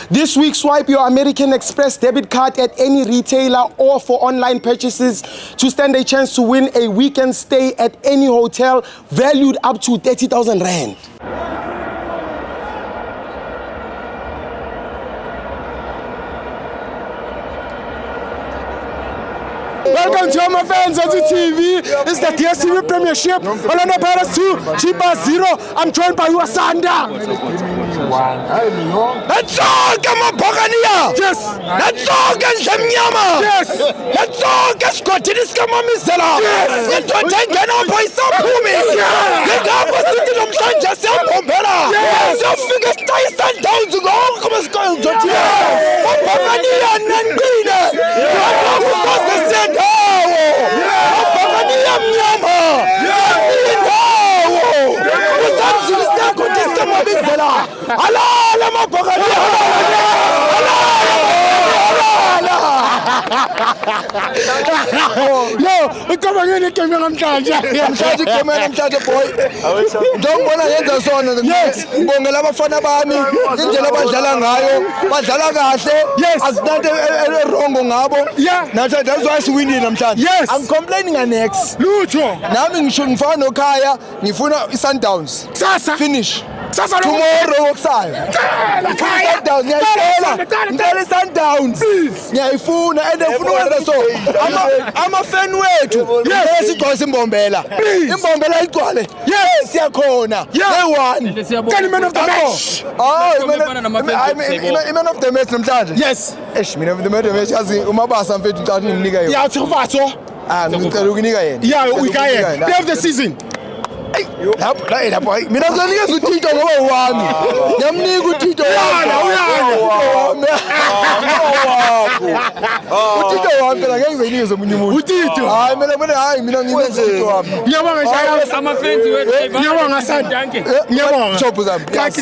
This week, swipe your American Express debit card at any retailer or for online purchases to stand a chance to win a weekend stay at any hotel valued up to 30,000 rand. Welcome to all my fans on the TV. It's the DSTV Premiership. Orlando Pirates 2, Chippa 0. I'm joined by Wasanda. Let's all come on, Bogania. Yes. Let's all get Shemyama. Yes. Let's all get Scottish Kamamisela. Yes. Let's all take an up by some Pumi. Let's all go to the Mshanja Sam Pompera. Yes. So figure Tyson down to go. Come on, Scotland. Yes. Bogania Nandina. Yo, come on, you came on charge. Boy. Don't want to enter son. Yes, Bongalama Fanabami, Injalaba Jalangayo, Bajalagaste. Yes, as not a wrong ngabo. Yeah, that's why it's winning. Yes, I'm complaining an ex. Lucho. Now I'm shouldn't find no kaya. Nifuna Sundowns. Sasa finish. Sasa tomorrow okusaya. Sundowns. Yeah, ifuna and ifuna so. I'm a fan wethu. Yes, igcwala imbombela. Imbombela igcwale. Yes, siyakhona. They won. Tell man of the match. Oh, man of the match namhlanje. Yes. Man of the match yazi umabasa mfethu uthatha ngimnika yena. Yeah, uThofatho. Ngicela ukunika yena. Yeah, uyikayena. Play of the season. Mina ngizonikeza uTito ngoba wami. Ngiyamnika uTito wami. uTito wami phela ngeke ngizonikeze omunye umuntu. uTito. Hayi mina nginikeza uTito wami. Ngiyabonga shaya. Ama fans wethu. Ngiyabonga sana. Ngiyabonga. Chopho zami. Taki.